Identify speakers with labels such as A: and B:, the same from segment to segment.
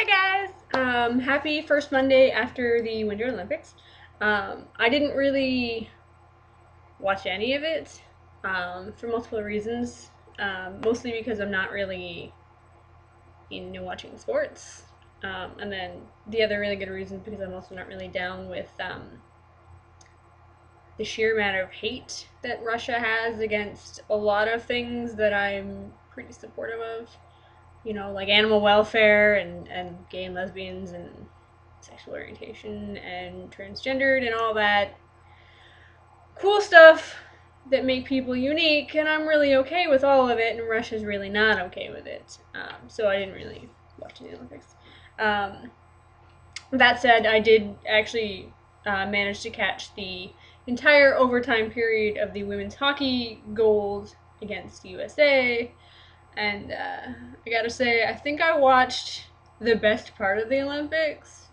A: Hi guys! Happy first Monday after the Winter Olympics. I didn't really watch any of it for multiple reasons. Mostly because I'm not really into watching sports. And then the other really good reason is because I'm also not really down with the sheer amount of hate that Russia has against a lot of things that I'm pretty supportive of. Like animal welfare and gay and lesbians and sexual orientation and transgendered and all that cool stuff that make people unique, and I'm really okay with all of it, and Russia's really not okay with it. So I didn't really watch the Olympics. Um, that said, I did actually manage to catch the entire overtime period of the women's hockey gold against USA, and I gotta say, I think I watched the best part of the Olympics.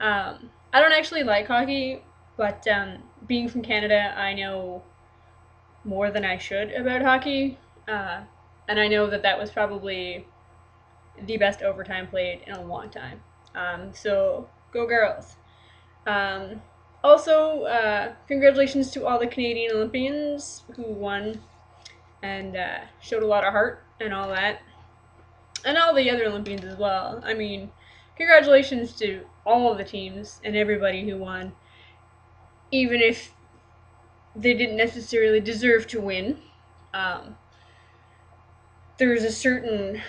A: I don't actually like hockey, but being from Canada, I know more than I should about hockey. Uh, and I know that that was probably the best overtime played in a long time. So go girls. Um, Also, congratulations to all the Canadian Olympians who won and showed a lot of heart and all that. And all the other Olympians as well. I mean, congratulations to all of the teams and everybody who won, even if they didn't necessarily deserve to win. Um, there's a certain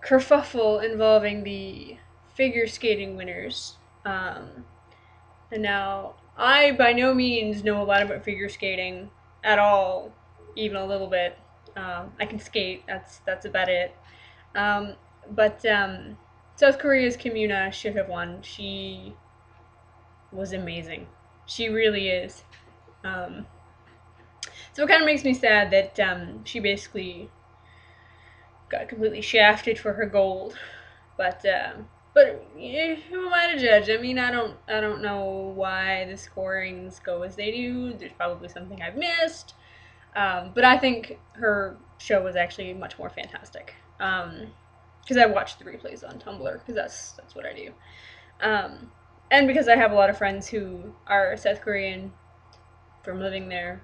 A: kerfuffle involving the figure skating winners. Um, and now, I by no means know a lot about figure skating at all, even a little bit. I can skate. That's about it. Um, but South Korea's Kim Yuna should have won. She was amazing. She really is. Um, so it kind of makes me sad that she basically got completely shafted for her gold. But who am I to judge? I mean, I don't know why the scorings go as they do. There's probably something I've missed. But I think her show was actually much more fantastic. Because I watched the replays on Tumblr because that's what I do. Um, and because I have a lot of friends who are South Korean from living there,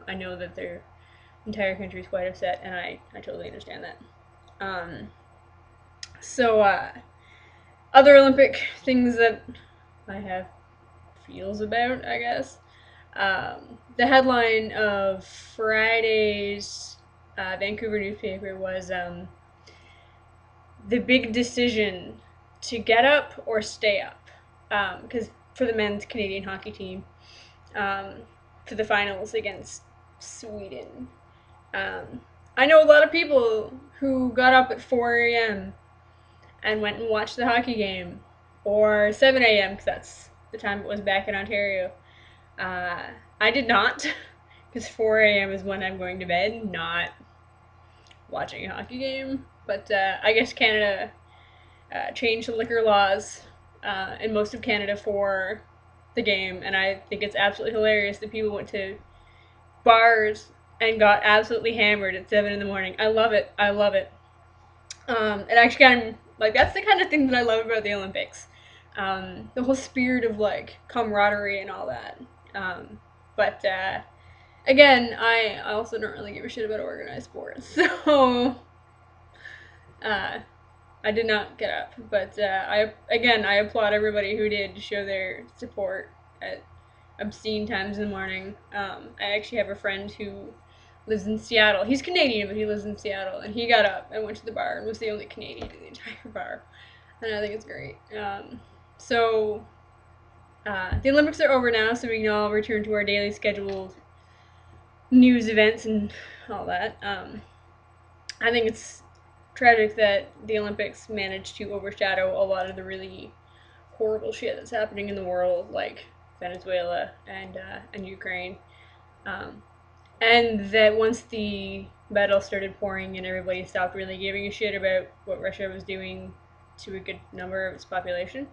A: I know that their entire country is quite upset, and I totally understand that. Um, so, other Olympic things that I have feels about, I guess. The headline of Friday's Vancouver newspaper was the big decision to get up or stay up. Because for the men's Canadian hockey team, um, for the finals against Sweden. Um, I know a lot of people who got up at 4 a.m. and went and watched the hockey game, or 7 a.m. because that's the time it was back in Ontario. Uh, I did not, because 4 a.m. is when I'm going to bed, not watching a hockey game. But I guess Canada changed the liquor laws in most of Canada for the game, and I think it's absolutely hilarious that people went to bars and got absolutely hammered at 7 in the morning. I love it. I love it. It actually kind of like that's the kind of thing that I love about the Olympics. The whole spirit of like camaraderie and all that. But again, I also don't really give a shit about organized sports, so uh, I did not get up. But I applaud everybody who did to show their support at obscene times in the morning. I actually have a friend who lives in Seattle. He's Canadian, but he lives in Seattle, and he got up and went to the bar and was the only Canadian in the entire bar, and I think it's great. So the Olympics are over now, so we can all return to our daily scheduled news events and all that. I think it's tragic that the Olympics managed to overshadow a lot of the really horrible shit that's happening in the world, like Venezuela and Ukraine. Um, and that once the medals started pouring and everybody stopped really giving a shit about what Russia was doing to a good number of its population.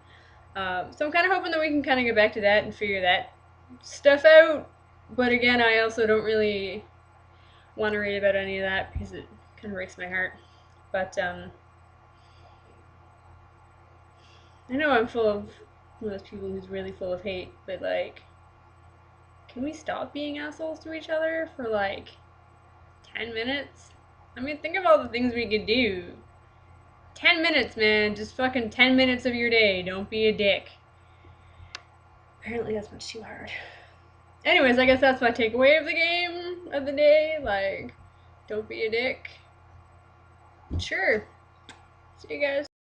A: So I'm kind of hoping that we can kind of get back to that and figure that stuff out. But again, I also don't really want to read about any of that because it kind of breaks my heart. But I know I'm full of one of those people who's really full of hate, but like, can we stop being assholes to each other for like 10 minutes? I mean, think of all the things we could do. 10 minutes, man. Just fucking 10 minutes of your day. Don't be a dick. Apparently, that's much too hard. Anyways, I guess that's my takeaway of the game of the day. Like, don't be a dick. Sure. See you guys.